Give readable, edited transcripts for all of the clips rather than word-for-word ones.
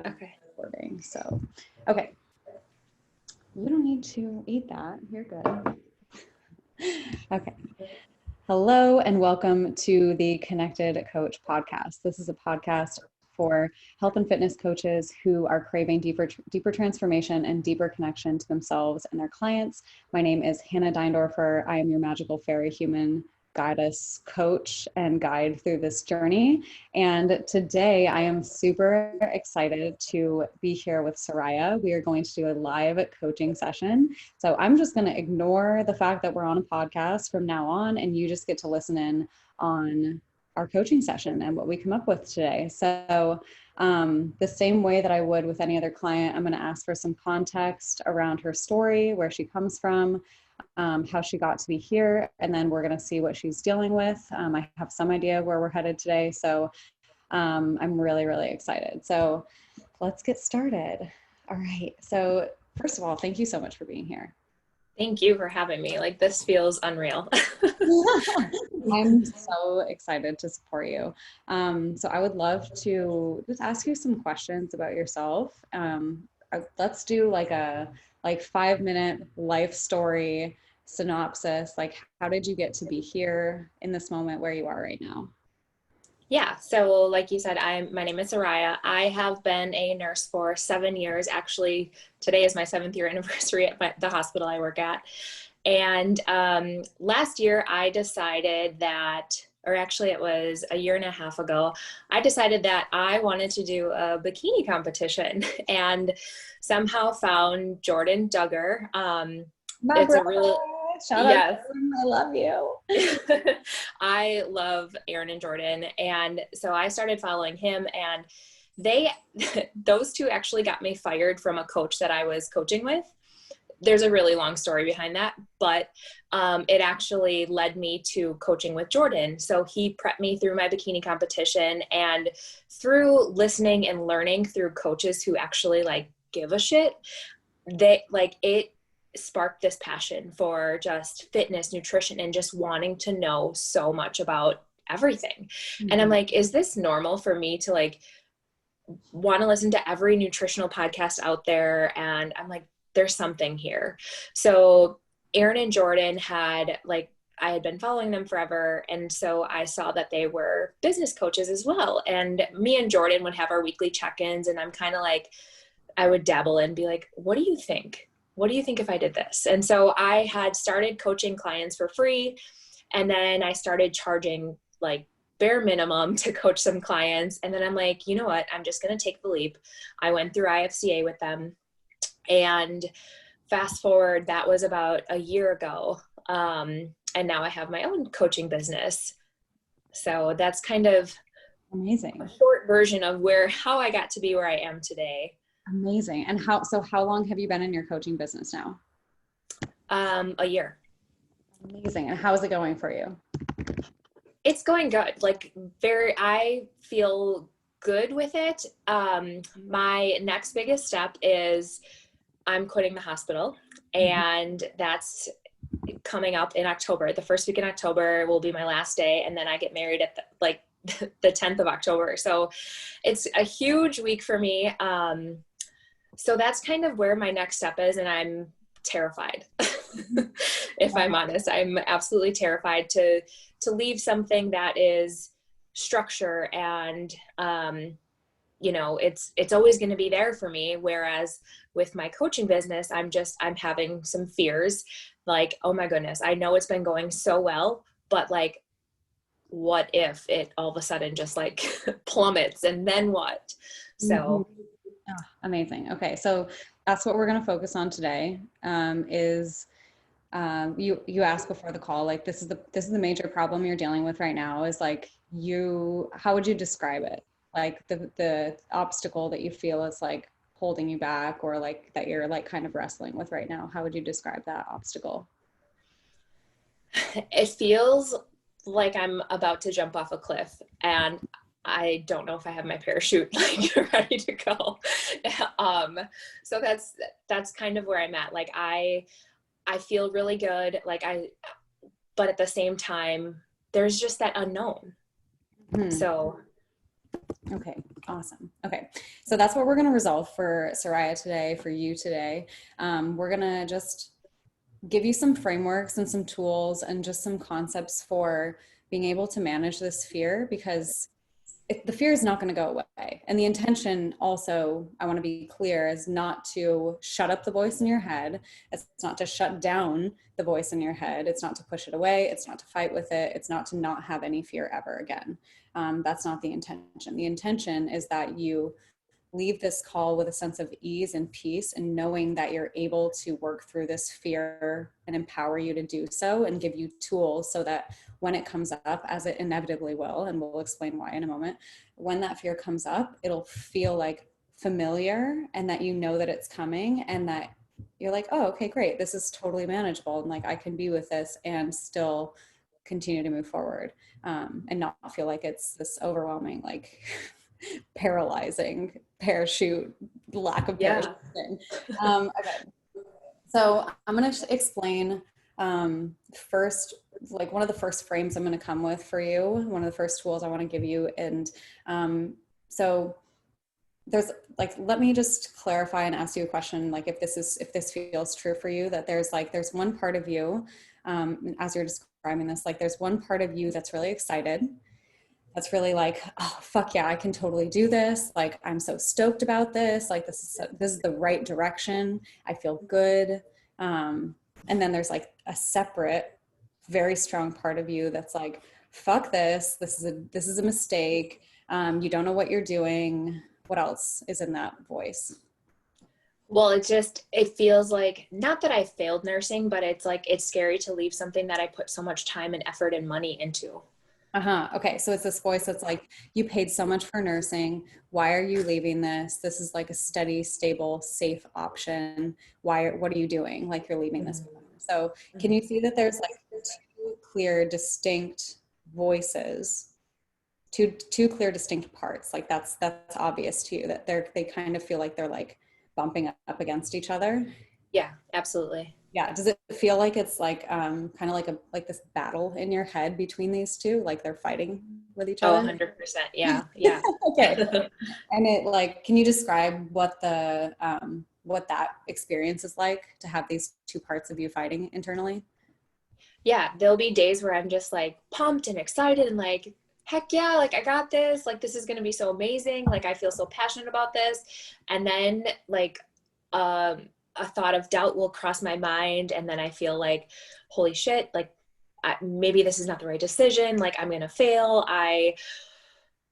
Okay. recording. So, okay. You don't need to eat that. You're good. Okay. Hello and welcome to the Connected Coach podcast. This is a podcast for health and fitness coaches who are craving deeper transformation and deeper connection to themselves and their clients. My name is Hannah Deindorfer. I am your magical fairy human goddess coach and guide through this journey. And today I am super excited to be here with Soraya. We are going to do a live coaching session. So I'm just going to ignore the fact that we're on a podcast from now on, and you just get to listen in on our coaching session and what we come up with today. So the same way that I would with any other client, I'm going to ask for some context around her story, where she comes from, how she got to be here, and then we're going to see what she's dealing with. I have some idea where we're headed today, so I'm really, really excited. So let's get started. All right. So first of all, thank you so much for being here. Thank you for having me. Like, this feels unreal. I'm so excited to support you. So I would love to just ask you some questions about yourself. Let's do like a 5-minute life story synopsis. Like, how did you get to be here in this moment where you are right now? Yeah. So like you said, my name is Soraya. I have been a nurse for 7 years. Actually, today is my 7th year anniversary at the hospital I work at. And last year I decided that, or actually it was a year and a half ago, I decided that I wanted to do a bikini competition and somehow found Jordan Duggar. My It's a brother. real, Shout out to yes. him. I love you. I love Aaron and Jordan. And so I started following him, and they, those two actually got me fired from a coach that I was coaching with. There's a really long story behind that, but it actually led me to coaching with Jordan. So he prepped me through my bikini competition, and through listening and learning through coaches who actually like give a shit, it sparked this passion for just fitness, nutrition, and just wanting to know so much about everything. Mm-hmm. And I'm like, is this normal for me to like want to listen to every nutritional podcast out there? And I'm like, there's something here. So Aaron and Jordan I had been following them forever. And so I saw that they were business coaches as well. And me and Jordan would have our weekly check-ins, and I'm kind of like, I would dabble and be like, what do you think? What do you think if I did this? And so I had started coaching clients for free. And then I started charging like bare minimum to coach some clients. And then I'm like, you know what? I'm just going to take the leap. I went through IFCA with them. And fast forward, that was about a year ago. And now I have my own coaching business. So that's kind of amazing. A short version of how I got to be where I am today. Amazing. And how long have you been in your coaching business now? A year. Amazing. And how is it going for you? It's going good. I feel good with it. My next biggest step is I'm quitting the hospital, and that's coming up in October. The first week in October will be my last day. And then I get married at the 10th of October. So it's a huge week for me. So that's kind of where my next step is. And I'm terrified. If I'm honest, I'm absolutely terrified to leave something that is structure and, it's always going to be there for me. Whereas with my coaching business, I'm having some fears like, oh my goodness, I know it's been going so well, but like, what if it all of a sudden just like plummets, and then what? So amazing. Okay. So that's what we're going to focus on today. You asked before the call, like, this is the major problem you're dealing with right now is like how would you describe it? Like the obstacle that you feel is like holding you back, or like that you're like kind of wrestling with right now. How would you describe that obstacle? It feels like I'm about to jump off a cliff, and I don't know if I have my parachute like ready to go. So that's kind of where I'm at. Like I feel really good. But at the same time, there's just that unknown. So Okay, awesome. Okay, so that's what we're going to resolve for Soraya today, for you today. We're going to just give you some frameworks and some tools and just some concepts for being able to manage this fear, because the fear is not going to go away. And the intention also, I want to be clear, is not to shut up the voice in your head. It's not to shut down the voice in your head. It's not to push it away. It's not to fight with it. It's not to not have any fear ever again. That's not the intention. The intention is that you leave this call with a sense of ease and peace, and knowing that you're able to work through this fear and empower you to do so, and give you tools so that when it comes up, as it inevitably will, and we'll explain why in a moment, when that fear comes up, it'll feel like familiar, and that you know that it's coming, and that you're like, oh, okay, great, this is totally manageable, and like I can be with this and still continue to move forward, and not feel like it's this overwhelming, like paralyzing parachute, lack of Yeah. parachuting. Okay, so I'm going to explain first, like one of the first frames I'm going to come with for you, one of the first tools I want to give you. And so there's like, let me just clarify and ask you a question. Like if this feels true for you, that there's one part of you, as you're describing this, like there's one part of you that's really excited, that's really like, oh fuck yeah, I can totally do this, like I'm so stoked about this, like this is the right direction, I feel good. And then there's like a separate, very strong part of you that's like, fuck this is a mistake, you don't know what you're doing. What else is in that voice? Well, it feels like, not that I failed nursing, but it's like, it's scary to leave something that I put so much time and effort and money into. Uh-huh. Okay. So it's this voice that's like, you paid so much for nursing. Why are you leaving this? This is like a steady, stable, safe option. What are you doing? Like you're leaving this. So can you see that there's like two clear, distinct voices, two clear, distinct parts? Like that's obvious to you that they kind of feel like they're like bumping up against each other. Yeah, absolutely. Yeah. Does it feel like it's like kind of like this battle in your head between these two, like they're fighting with each Oh, other? 100%. Yeah. Yeah. Okay. And it like, can you describe what that experience is like to have these two parts of you fighting internally? Yeah. There'll be days where I'm just like pumped and excited and like, heck yeah, like I got this. Like this is going to be so amazing. Like I feel so passionate about this. And then like, a thought of doubt will cross my mind. And then I feel like, holy shit, like maybe this is not the right decision. Like I'm going to fail.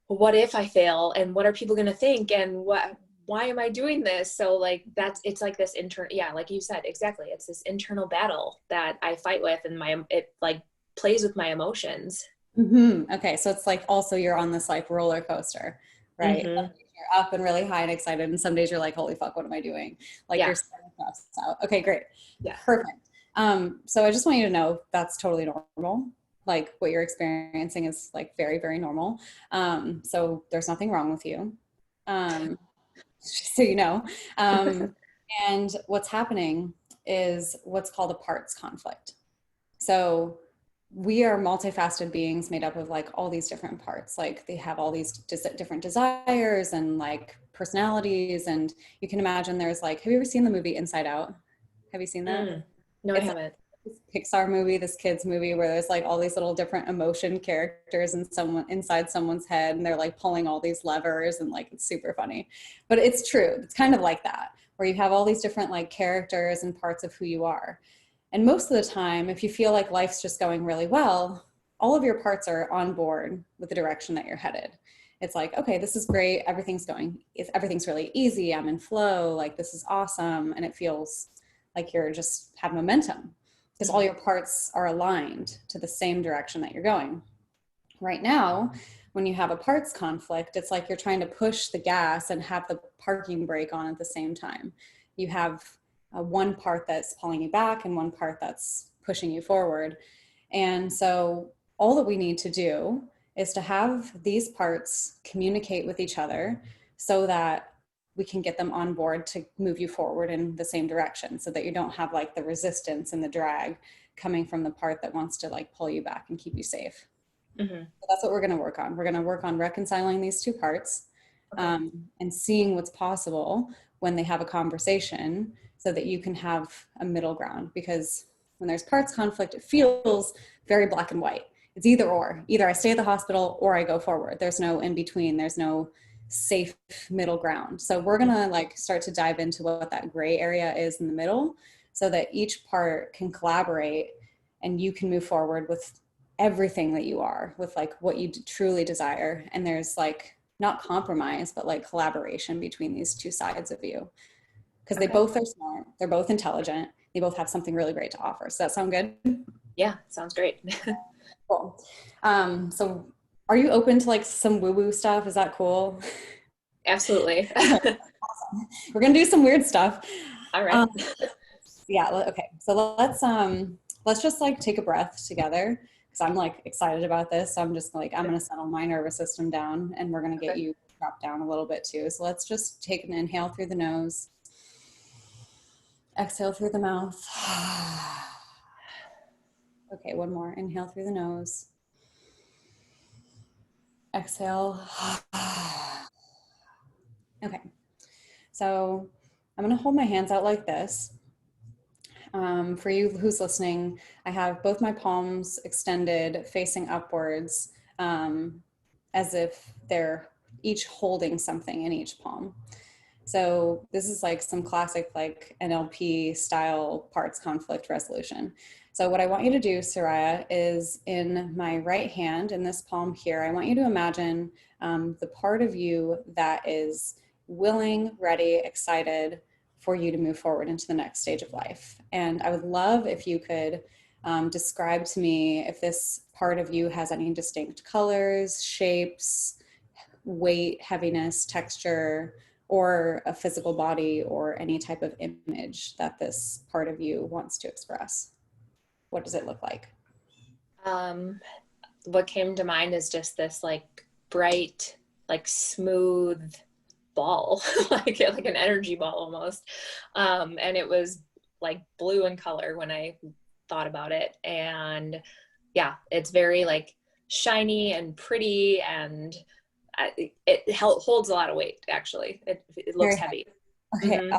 What if I fail, and what are people going to think, and why am I doing this? So like it's like this internal, yeah, like you said, exactly. It's this internal battle that I fight with, and it like plays with my emotions. Okay, so it's like also you're on this like roller coaster, right? Some Mm-hmm. days you're up and really high and excited, and some days you're like, holy fuck, what am I doing? Like you're Yeah. so stressed out. Okay, great. Yeah. Perfect. So I just want you to know that's totally normal. Like what you're experiencing is like very, very normal. So there's nothing wrong with you. Um, so you know. Um, and what's happening is what's called a parts conflict. So we are multifaceted beings made up of like all these different parts. Like they have all these different desires and like personalities. And you can imagine there's like, have you ever seen the movie Inside Out? Have you seen that? No, I It's like haven't. this Pixar movie, this kids movie where there's like all these little different emotion characters and someone inside someone's head, and they're like pulling all these levers, and like it's super funny. But it's true. It's kind of like that, where you have all these different like characters and parts of who you are. And most of the time, if you feel like life's just going really well, all of your parts are on board with the direction that you're headed. It's like, okay, this is great. Everything's really easy. I'm in flow. Like, this is awesome. And it feels like you're just have momentum because all your parts are aligned to the same direction that you're going. Right now, when you have a parts conflict, it's like you're trying to push the gas and have the parking brake on at the same time. You have one part that's pulling you back and one part that's pushing you forward. And so all that we need to do is to have these parts communicate with each other so that we can get them on board to move you forward in the same direction, so that you don't have like the resistance and the drag coming from the part that wants to like pull you back and keep you safe. Mm-hmm. That's what we're going to work on. We're going to work on reconciling these two parts, Okay. and seeing what's possible when they have a conversation so that you can have a middle ground. Because when there's parts conflict, it feels very black and white. It's either or. Either I stay at the hospital or I go forward. There's no in between. There's no safe middle ground. So we're going to like start to dive into what that gray area is in the middle so that each part can collaborate and you can move forward with everything that you are, with like what you truly desire. And there's like not compromise, but like collaboration between these two sides of you. Because they Okay. both are smart, they're both intelligent, they both have something really great to offer. Does that sound good? Yeah, sounds great. Cool. So are you open to like some woo-woo stuff? Is that cool? Absolutely. Okay, we're gonna do some weird stuff. All right. Um, yeah, okay. So let's just like take a breath together because I'm like excited about this. So I'm just like I'm gonna settle my nervous system down and we're gonna get Okay. you dropped down a little bit too. So let's just take an inhale through the nose, exhale through the mouth. Okay, one more. Inhale through the nose, exhale. Okay, so I'm gonna hold my hands out like this. For you who's listening, I have both my palms extended facing upwards, as if they're each holding something in each palm. So this is like some classic like NLP style parts conflict resolution. So what I want you to do, Soraya, is in my right hand, in this palm here, I want you to imagine the part of you that is willing, ready, excited for you to move forward into the next stage of life. And I would love if you could describe to me if this part of you has any distinct colors, shapes, weight, heaviness, texture, or a physical body or any type of image that this part of you wants to express. What does it look like? Um, what came to mind is just this like bright, like smooth ball, like an energy ball almost. And it was like blue in color when I thought about it. And yeah, it's very like shiny and pretty, and it holds a lot of weight. Actually, it looks Very heavy. heavy. Okay. Mm-hmm.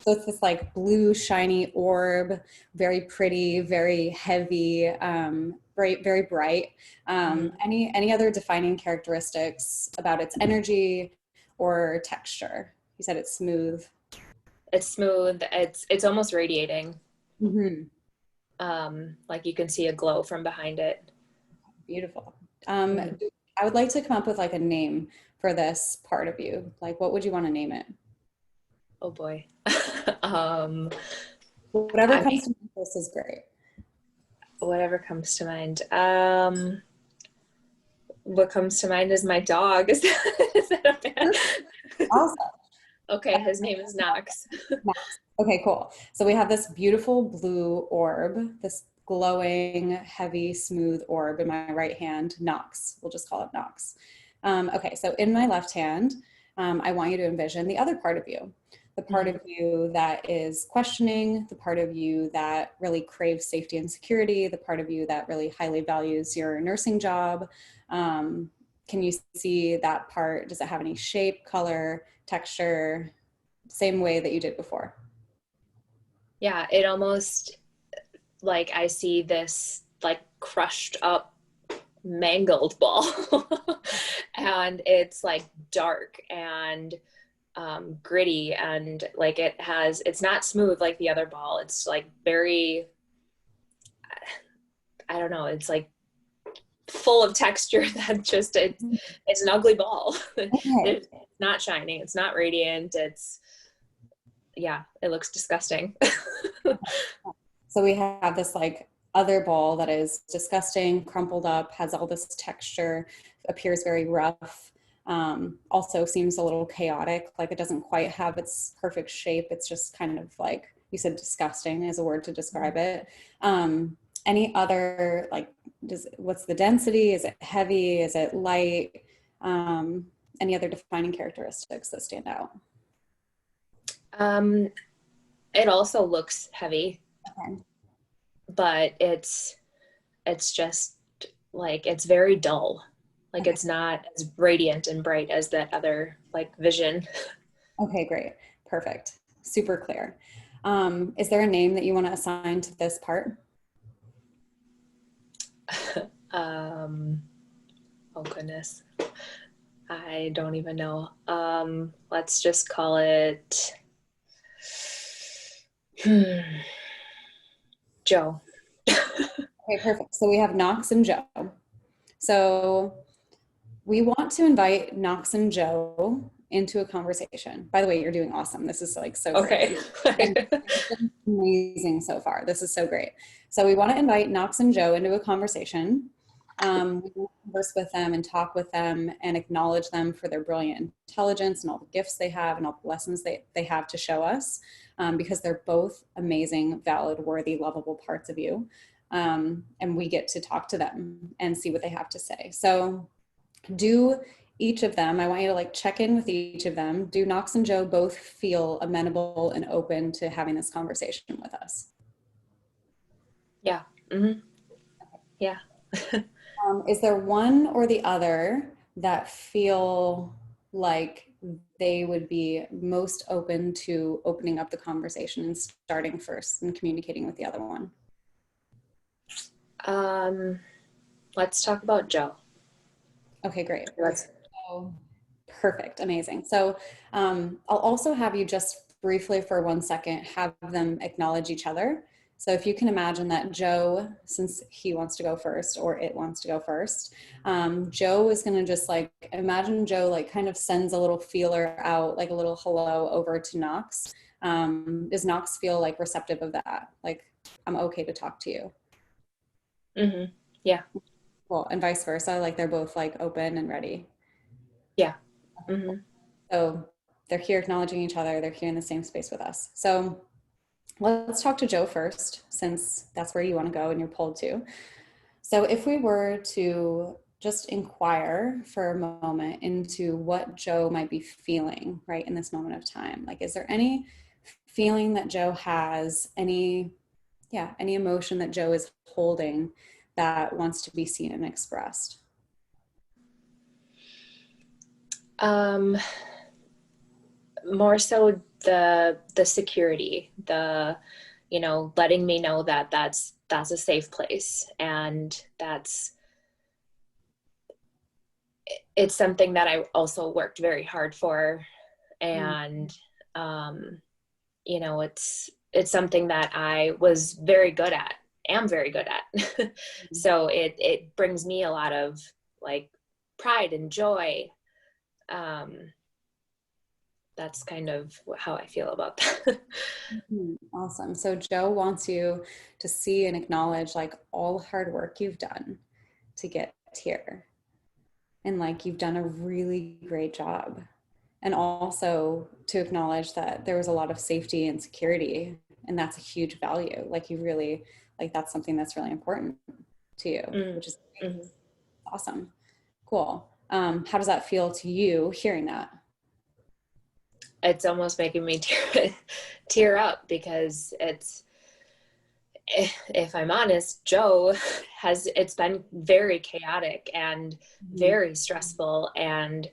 So it's this like blue shiny orb, very pretty, very heavy, bright, very bright. Mm-hmm. Any other defining characteristics about its energy or texture? You said it's smooth. It's smooth. It's almost radiating. Mm-hmm. Like you can see a glow from behind it. Beautiful. Mm. I would like to come up with like a name for this part of you. Like, what would you want to name it? Oh boy. um, Whatever I mean, comes to mind first is great. whatever comes to mind. What comes to mind is my dog. Is that a bad? Awesome. Okay, his name is Knox. Max. Okay, cool. So we have this beautiful blue orb, this glowing, heavy, smooth orb in my right hand, Nox. We'll just call it Nox. Okay, so in my left hand, I want you to envision the other part of you, the part Mhm. of you that is questioning, the part of you that really craves safety and security, the part of you that really highly values your nursing job. Um, can you see that part? Does it have any shape, color, texture? Same way that you did before. Yeah, it almost like I see this like crushed up mangled ball. And it's like dark and gritty, and like it's not smooth like the other ball. It's like very, I don't know, it's like full of texture that just it's an ugly ball. Okay. It's not shining, it's not radiant, it's, yeah, it looks disgusting. So we have this like other ball that is disgusting, crumpled up, has all this texture, appears very rough. Also seems a little chaotic, like it doesn't quite have its perfect shape. It's just kind of like you said, disgusting is a word to describe it. Any other like, what's the density? Is it heavy? Is it light? Um, any other defining characteristics that stand out? um it also looks heavy, Okay. but it's just like it's very dull. Like Okay. it's not as radiant and bright as that other like vision. Okay, great. Perfect. Super clear. Is there a name that you want to assign to this part? um, oh goodness. I don't even know. Let's just call it Joe. Okay, perfect. So we have Knox and Joe. So we want to invite Knox and Joe into a conversation. By the way, you're doing awesome. This is like so great. Okay. And it's been amazing so far. This is so great. So we want to invite Knox and Joe into a conversation. We want to converse with them and talk with them and acknowledge them for their brilliant intelligence and all the gifts they have and all the lessons they have to show us, because they're both amazing, valid, worthy, lovable parts of you. And we get to talk to them and see what they have to say. So do each of them, I want you to like check in with each of them. Do Knox and Joe both feel amenable and open to having this conversation with us? Yeah. Mm-hmm. Yeah. Is there one or the other that feel like they would be most open to opening up the conversation and starting first and communicating with the other one? Um, let's talk about Joe. Okay, great. Let's. So, perfect, amazing. So I'll also have you just briefly for 1 second have them acknowledge each other. So if you can imagine that Joe, since he wants to go first or it wants to go first, Joe is going to just like imagine Joe like kind of sends a little feeler out, like a little hello over to Knox. Does Knox feel like receptive of that? Like, I'm okay to talk to you. Mm-hmm. Yeah. Well, and vice versa. Like they're both like open and ready. Yeah. Okay, cool. Mm-hmm. So they're here acknowledging each other. They're here in the same space with us. So let's talk to Joe first, since that's where you want to go and you're pulled to. So if we were to just inquire for a moment into what Joe might be feeling right in this moment of time, like, is there any feeling that Joe has, any emotion that Joe is holding that wants to be seen and expressed? Um, more so the security, letting me know that that's a safe place, and it's something that I also worked very hard for, Mm. and it's something that I was very good at, am very good at. So it brings me a lot of like pride and joy. Um, that's kind of how I feel about that. Awesome. So Joe wants you to see and acknowledge like all the hard work you've done to get here. And like you've done a really great job. And also to acknowledge that there was a lot of safety and security. And that's a huge value. Like you really, like that's something that's really important to you, Mm-hmm. which is Mm-hmm. awesome. Cool. How does that feel to you hearing that? It's almost making me tear up, because if I'm honest, Joe it's been very chaotic and Mhm. very stressful, and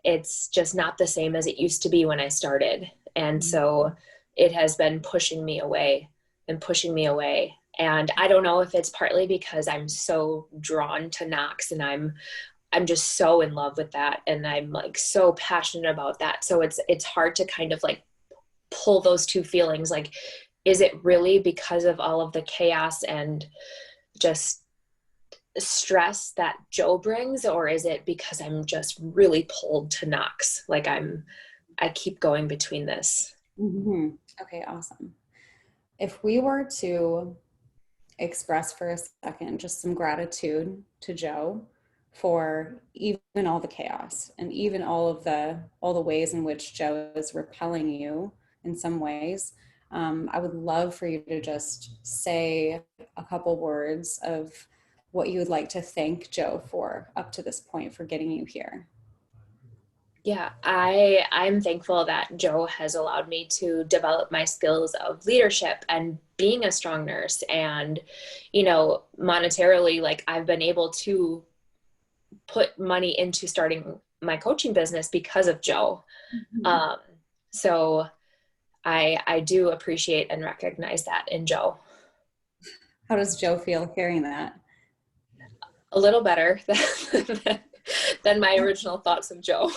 it's just not the same as it used to be when I started. And so it has been pushing me away and pushing me away. And I don't know if it's partly because I'm so drawn to Knox, and I'm just so in love with that, and I'm like so passionate about that. So it's hard to kind of like pull those two feelings, like, is it really because of all of the chaos and just stress that Joe brings, or is it because I'm just really pulled to Knox? Like I keep going between this. Mm-hmm. Okay, awesome. If we were to express for a second just some gratitude to Joe for even all the chaos and even all the ways in which Joe is repelling you in some ways. I would love for you to just say a couple words of what you would like to thank Joe for up to this point for getting you here. Yeah, I'm thankful that Joe has allowed me to develop my skills of leadership and being a strong nurse. And, monetarily, like I've been able to put money into starting my coaching business because of Joe. Mhm. Um, so I do appreciate and recognize that in Joe. How does Joe feel hearing that? A little better than my original thoughts of Joe.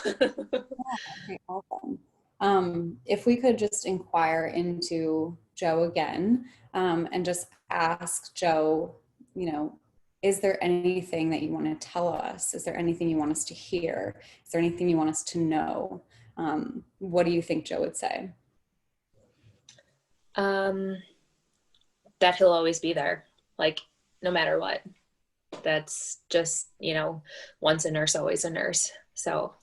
Okay, awesome. If we could just inquire into Joe again, and just ask Joe, you know, is there anything that you want to tell us? Is there anything you want us to hear? Is there anything you want us to know? What do you think Joe would say? um, that he'll always be there, like no matter what. That's just, once a nurse, always a nurse. So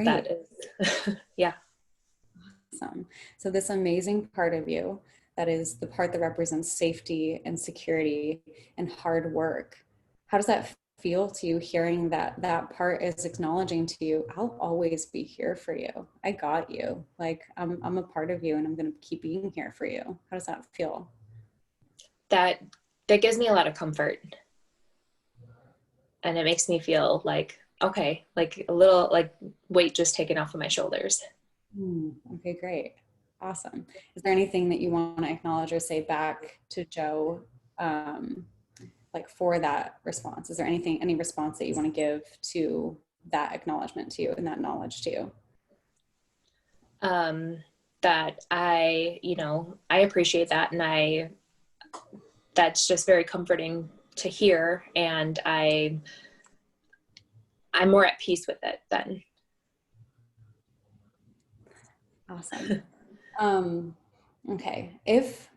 that Great. is, yeah. Awesome. So this amazing part of you, that is the part that represents safety and security and hard work. How does that feel to you hearing that that part is acknowledging to you, I'll always be here for you. I got you. Like I'm a part of you and I'm going to keep being here for you. How does that feel? That that gives me a lot of comfort, and it makes me feel like, okay, like a little like weight just taken off of my shoulders. Okay, great. Awesome. Is there anything that you want to acknowledge or say back to Joe, um, like for that response? Is there anything, any response that you want to give to that acknowledgement to you and that knowledge to you? um that I appreciate that, and I that's just very comforting to hear, and I'm more at peace with it then. Awesome. Um, okay. If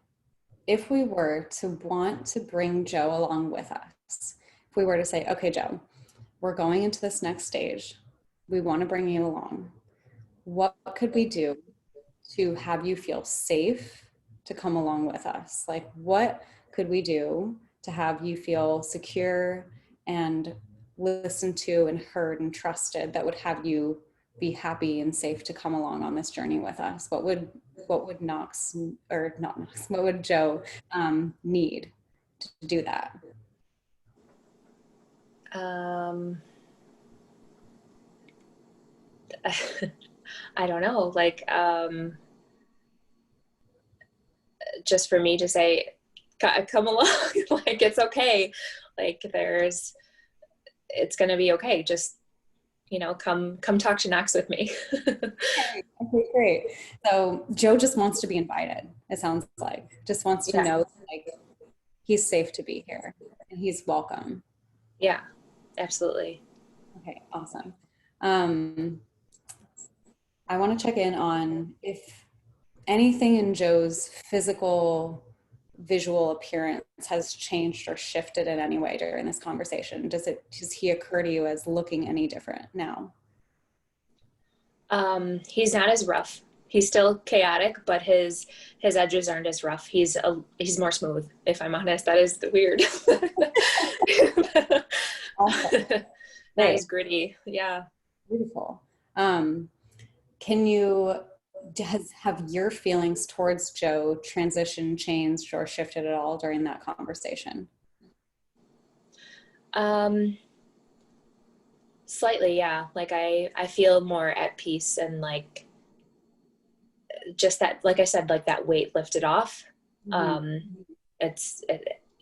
we were to want to bring Joe along with us, if we were to say, okay, Joe, we're going into this next stage, we want to bring you along. What could we do to have you feel safe to come along with us? Like, what could we do to have you feel secure and listened to and heard and trusted that would have you be happy and safe to come along on this journey with us? What would Knox, or not Knox, what would Joe need to do that? um I don't know, like just for me to say, come along, like it's okay, like it's gonna be okay, just come talk to Knox with me. Okay, okay, great. So Joe just wants to be invited, it sounds like. Just wants to Yeah, know like he's safe to be here and he's welcome. yeah, absolutely. Okay, awesome. Um, I want to check in on if anything in Joe's physical, visual appearance has changed or shifted in any way during this conversation. Does he occur to you as looking any different now? He's not as rough. He's still chaotic, but his edges aren't as rough. He's more smooth, if I'm honest. That is weird. Awesome. Not Great. as gritty. Yeah. Beautiful. Um, can you have your feelings towards Joe transition, changed, or shifted at all during that conversation? Um, Slightly, yeah. Like I feel more at peace, and like just that, like I said, like that weight lifted off. Mhm. Um,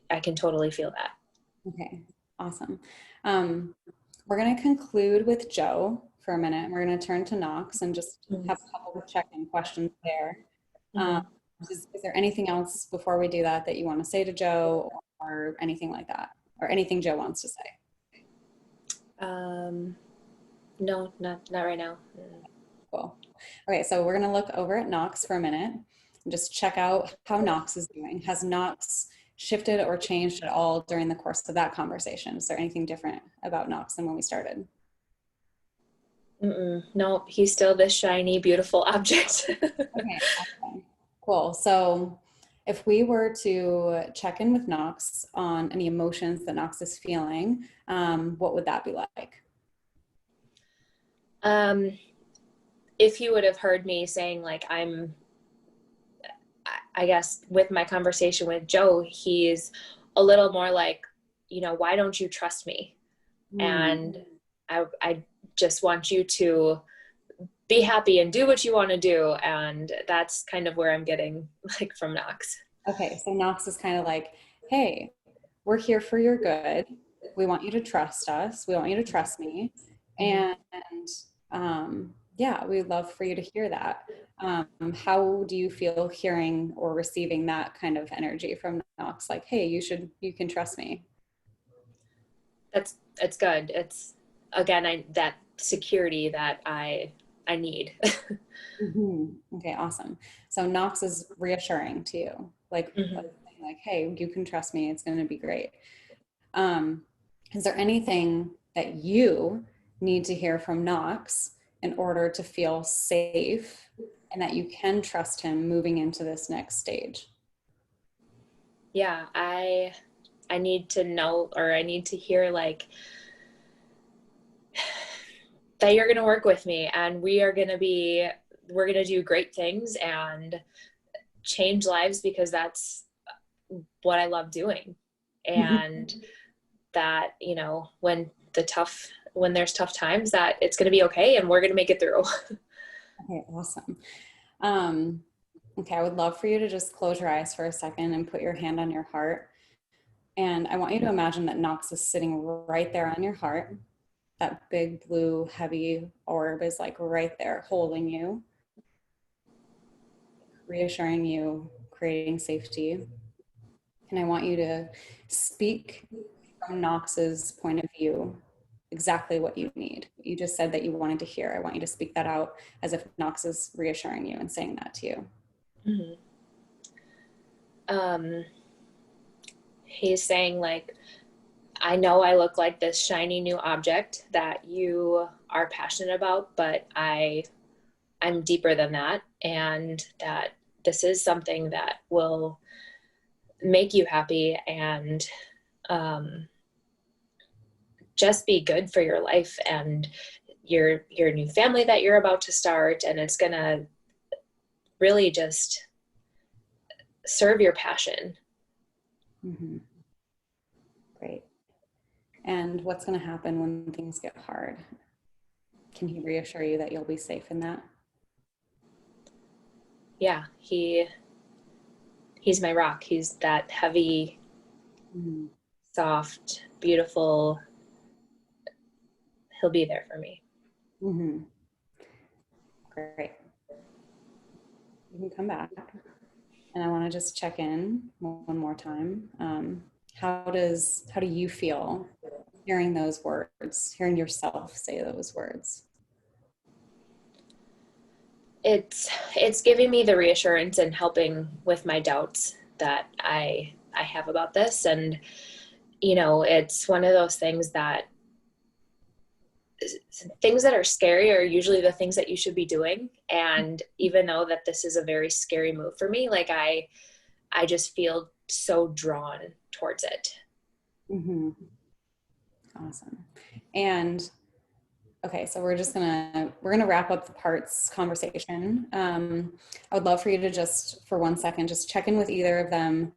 I can totally feel that. Okay, awesome. Um, we're going to conclude with Joe for a minute. We're going to turn to Knox and just have a couple of check-in questions there. Um, Mm-hmm. is there anything else before we do that that you want to say to Joe or anything like that, or anything Joe wants to say? Um, no, not right now. Mm. Cool. Okay, so we're going to look over at Knox for a minute and just check out how Knox is doing. Has Knox shifted or changed at all during the course of that conversation? Is there anything different about Knox than when we started? Mm-mm. No, he's still this shiny, beautiful object. Okay, awesome. Cool. So if we were to check in with Knox on any emotions that Knox is feeling, what would that be like? Um, if you would have heard me saying like I guess with my conversation with Joe, he's a little more like, why don't you trust me? Mm. And I just want you to be happy and do what you want to do. And that's kind of where I'm getting like from Knox. Okay, so Knox is kind of like, hey, we're here for your good. We want you to trust us. We want you to trust me. And yeah, we'd love for you to hear that. How do you feel hearing or receiving that kind of energy from Knox? Like, hey, you can trust me. It's good. It's again, that security that I need. Okay, awesome. So Knox is reassuring to you, Mhm. like, hey, you can trust me. It's going to be great. Um, is there anything that you need to hear from Knox in order to feel safe and that you can trust him moving into this next stage? Yeah, I need to know, or I need to hear like that you're going to work with me and we're going to do great things and change lives, because that's what I love doing. And that, when there's tough times, that it's going to be okay and we're going to make it through. Okay, awesome. Um, okay, I would love for you to just close your eyes for a second and put your hand on your heart. And I want you to imagine that Knox is sitting right there on your heart. That big blue heavy orb is like right there holding you, reassuring you, creating safety. And I want you to speak from Knox's point of view exactly what you need. You just said that you wanted to hear. I want you to speak that out as if Knox is reassuring you and saying that to you. Mm-hmm. He's saying like, I know I look like this shiny new object that you are passionate about, but I'm deeper than that, and that this is something that will make you happy and um, just be good for your life and your new family that you're about to start, and it's gonna really just serve your passion. Mm-hmm. Great. And what's going to happen when things get hard? Can he reassure you that you'll be safe in that? Yeah, he's my rock. He's that heavy, Mm-hmm. soft, beautiful. He'll be there for me. Mm-hmm. Great. You can come back. And I want to just check in one more time. How do you feel hearing those words, hearing yourself say those words? It's giving me the reassurance and helping with my doubts that I have about this. And it's one of those things that are scary are usually the things that you should be doing. And even though that this is a very scary move for me, like I just feel so drawn towards it. Mm-hmm. Awesome. And okay, so we're gonna wrap up the parts conversation. I would love for you to just for 1 second just check in with either of them,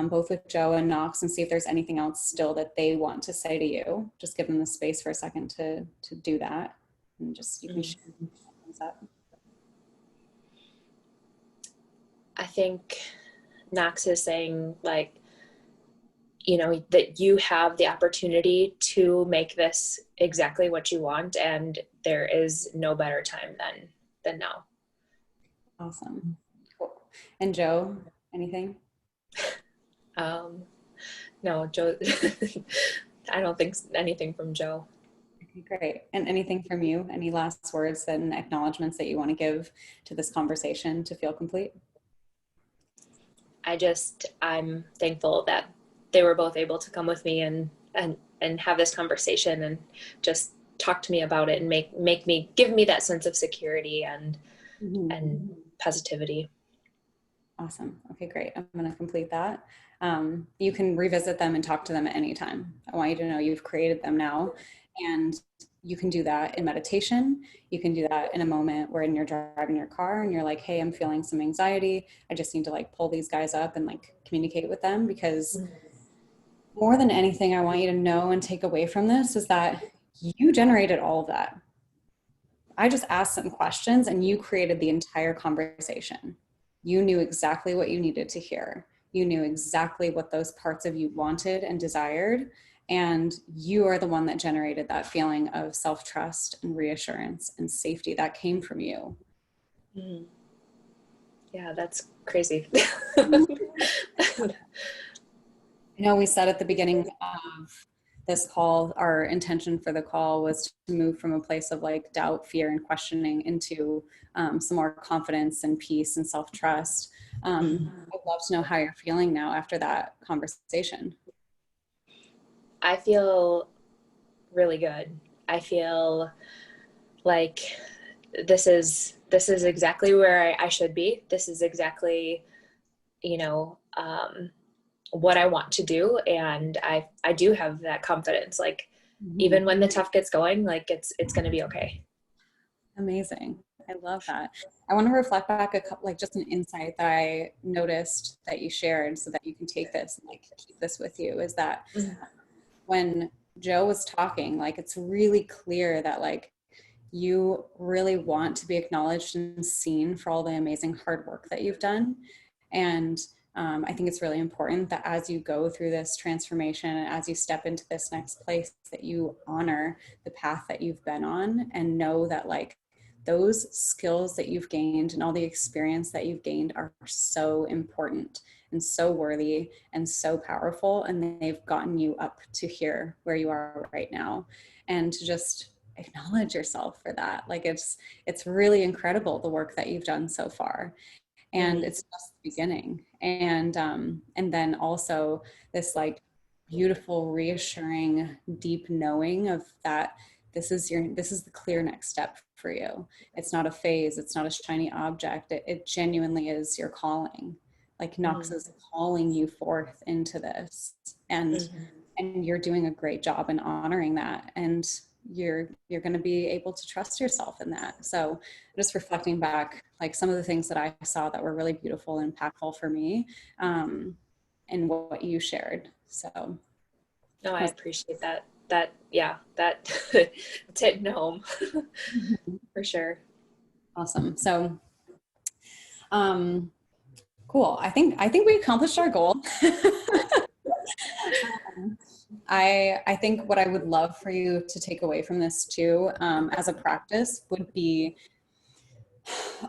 both with Joe and Knox, and see if there's anything else still that they want to say to you. Just give them the space for a second to do that, and just you can Mm. share thumbs up. I think Knox is saying like, that you have the opportunity to make this exactly what you want, and there is no better time than now. Awesome, cool. And Joe, anything? Um, no, Joe. I don't think anything from Joe. Okay, great. And anything from you? Any last words and acknowledgments that you want to give to this conversation to feel complete? I'm thankful that they were both able to come with me and have this conversation and just talk to me about it and make me give me that sense of security Mhm. and positivity. Awesome. Okay, great. I'm going to complete that. You can revisit them and talk to them at any time. I want you to know you've created them now And you can do that in meditation. You can do that in a moment where you're driving your car and you're like, hey, I'm feeling some anxiety. I just need to like pull these guys up and like communicate with them, because more than anything, I want you to know and take away from this is that you generated all of that. I just asked some questions and you created the entire conversation. You knew exactly what you needed to hear. You knew exactly what those parts of you wanted and desired. And you are the one that generated that feeling of self-trust and reassurance and safety that came from you. Mm-hmm. Yeah, that's crazy. I know we said at the beginning of this call, our intention for the call was to move from a place of like doubt, fear, and questioning into some more confidence and peace and self-trust. I'd love to know how you're feeling now after that conversation. I feel really good. I feel like this is exactly where I should be. This is exactly, you know, what I want to do. And I do have that confidence. Like, even when the tough gets going, like it's going to be okay. Amazing. I love that. I want to reflect back a couple, like just an insight that I noticed that you shared so that you can take this and like keep this with you, is that when Joe was talking, like it's really clear that like you really want to be acknowledged and seen for all the amazing hard work that you've done. And I think it's really important that as you go through this transformation and as you step into this next place, that you honor the path that you've been on and know that like those skills that you've gained and all the experience that you've gained are so important and so worthy and so powerful. And they've gotten you up to here where you are right now. And to just acknowledge yourself for that. Like it's really incredible the work that you've done so far. And it's just the beginning. And then also this like beautiful, reassuring, deep knowing of that this is the clear next step for you. It's not a phase, it's not a shiny object. It genuinely is your calling. Like Knox is calling you forth into this. And you're doing a great job in honoring that. And you're going to be able to trust yourself in that. So just reflecting back, like some of the things that I saw that were really beautiful and impactful for me, and what you shared. So No, I appreciate that. Yeah, that it's hitting home for sure. awesome. So, cool. I think we accomplished our goal. I think what I would love for you to take away from this too, as a practice, would be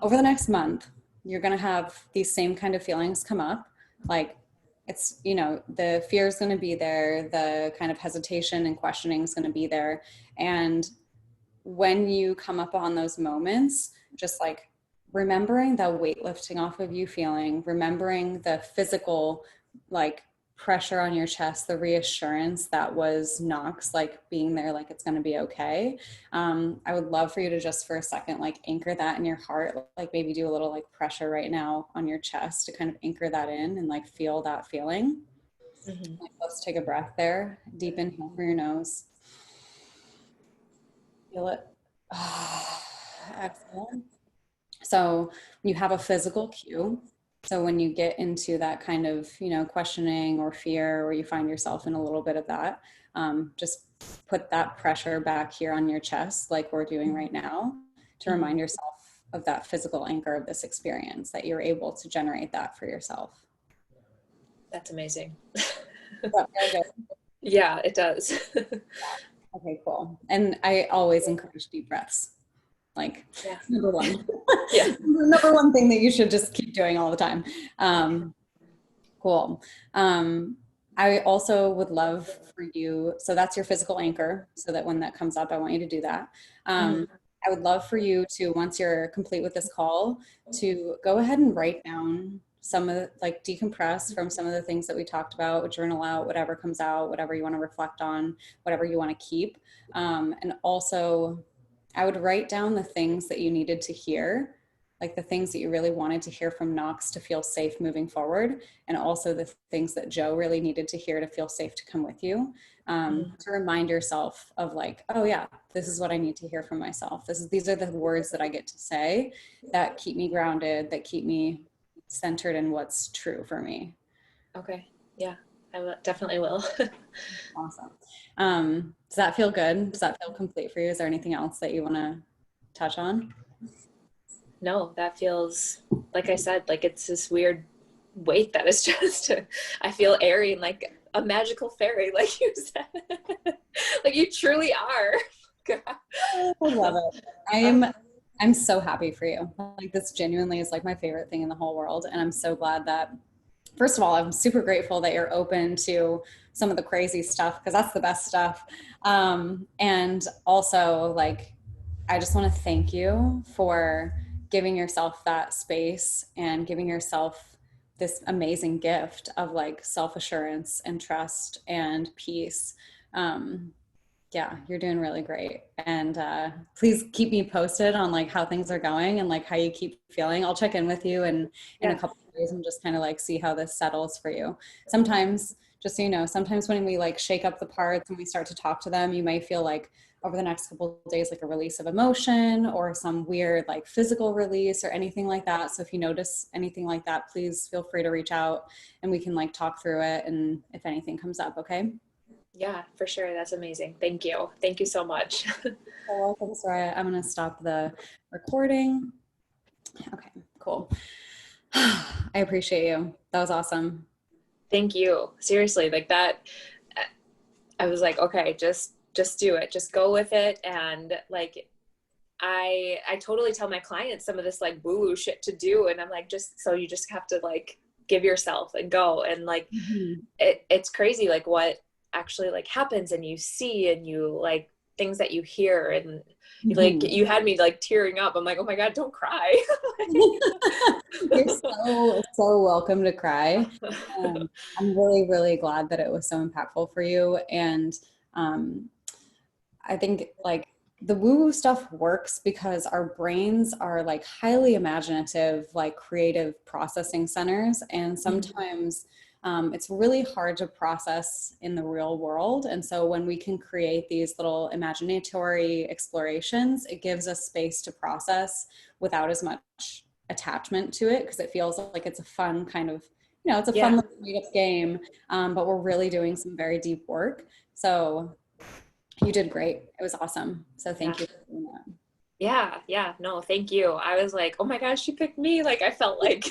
over the next month, you're going to have these same kind of feelings come up. Like it's, the fear is going to be there. The kind of hesitation and questioning is going to be there. And when you come up on those moments, just like remembering the weight lifting off of you feeling, remembering the physical, like pressure on your chest, the reassurance that was Knox, like being there, like it's going to be okay. I would love for you to just for a second, like anchor that in your heart, like maybe do a little like pressure right now on your chest to kind of anchor that in and like feel that feeling. Like, let's take a breath there. Deep inhale through your nose. Feel it. Exhale. So you have a physical cue. So when you get into that kind of, questioning or fear, or you find yourself in a little bit of that, just put that pressure back here on your chest, like we're doing right now, to remind yourself of that physical anchor of this experience, that you're able to generate that for yourself. That's amazing. Okay. Yeah, it does. Okay, cool. And I always encourage deep breaths. Like Yeah. number one. Yeah. Number one thing that you should just keep doing all the time. Cool. I also would love for you, so that's your physical anchor, so that when that comes up, I want you to do that. I would love for you to, once you're complete with this call, to go ahead and write down some of the, like decompress from some of the things that we talked about, journal out whatever comes out, whatever you want to reflect on, whatever you want to keep. And also I would write down the things that you needed to hear like the things that you really wanted to hear from Knox to feel safe moving forward, and also the things that Joe really needed to hear to feel safe to come with you. To remind yourself of like, oh yeah, this is what I need to hear from myself. These are the words that I get to say that keep me grounded, that keep me centered in what's true for me. Okay. Yeah, definitely will. Awesome. Does that feel good? Does that feel complete for you? Is there anything else that you want to touch on? No, that feels, like I said, like it's this weird weight that is just, I feel airy and like a magical fairy, like you said. Like you truly are. I love it. I'm so happy for you. Like this genuinely is like my favorite thing in the whole world. And I'm so glad that, first of all, I'm super grateful that you're open to some of the crazy stuff because that's the best stuff. And also like, I just want to thank you for giving yourself that space and giving yourself this amazing gift of like self-assurance and trust and peace. Um, yeah, you're doing really great. And please keep me posted on like how things are going and like how you keep feeling. I'll check in with you in a Yeah. couple of days and just kind of like see how this settles for you. Sometimes, just so you know, sometimes when we like shake up the parts and we start to talk to them, you may feel like over the next couple of days like a release of emotion or some weird like physical release or anything like that. So if you notice anything like that, please feel free to reach out and we can like talk through it and if anything comes up, okay? Yeah, for sure. That's amazing. Thank you. Thank you so much. You're welcome, Soraya. I'm going to stop the recording. Okay, cool. I appreciate you. That was awesome. Thank you. Seriously, like that, I was like, okay, just do it. Just go with it. And like I totally tell my clients some of this like woo woo shit to do. And I'm like, just so you just have to like give yourself and go. And like Mhm. it's crazy like what actually like happens and you see and you like things that you hear and like Mhm. you had me like tearing up. I'm like, oh my God, don't cry. You're so welcome to cry. I'm really, really glad that it was so impactful for you. And um, I think like the woo woo stuff works because our brains are like highly imaginative, like creative processing centers. And sometimes it's really hard to process in the real world. And so when we can create these little imaginatory explorations, it gives us space to process without as much attachment to it because it feels like it's a fun kind of, it's a fun Yeah. little made up game, but we're really doing some very deep work. So you did great. It was awesome. So Yeah. thank you for doing that. Yeah. Yeah. No, thank you. I was like, oh my gosh, she picked me. Like I felt like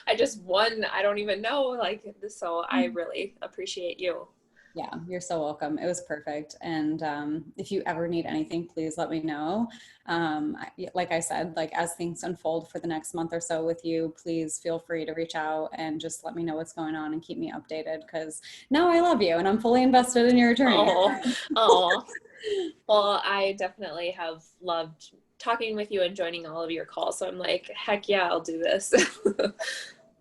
I just won. I don't even know. Like this. So I really appreciate you. Yeah, you're so welcome. It was perfect. And if you ever need anything, please let me know. Like I said, like as things unfold for the next month or so with you, please feel free to reach out and just let me know what's going on and keep me updated because now I love you and I'm fully invested in your journey. Oh, oh. Well, I definitely have loved talking with you and joining all of your calls. So I'm like, heck yeah, I'll do this.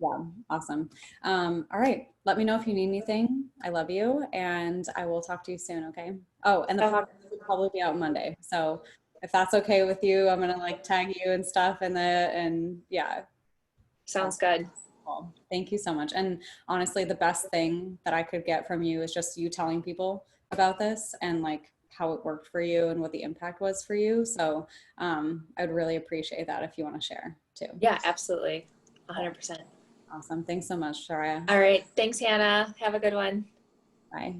Yeah, awesome. All right. Let me know if you need anything. I love you and I will talk to you soon. Okay. Oh, and the Um, podcast will probably be out Monday. So if that's okay with you, I'm going to like tag you and stuff and yeah. Sounds Awesome. good. Cool. Thank you so much. And honestly, the best thing that I could get from you is just you telling people about this and like how it worked for you and what the impact was for you. So I'd really appreciate that if you want to share too. Yeah, absolutely. 100%. Awesome. Thanks so much, Soraya. All right. Thanks, Hannah. Have a good one. Bye.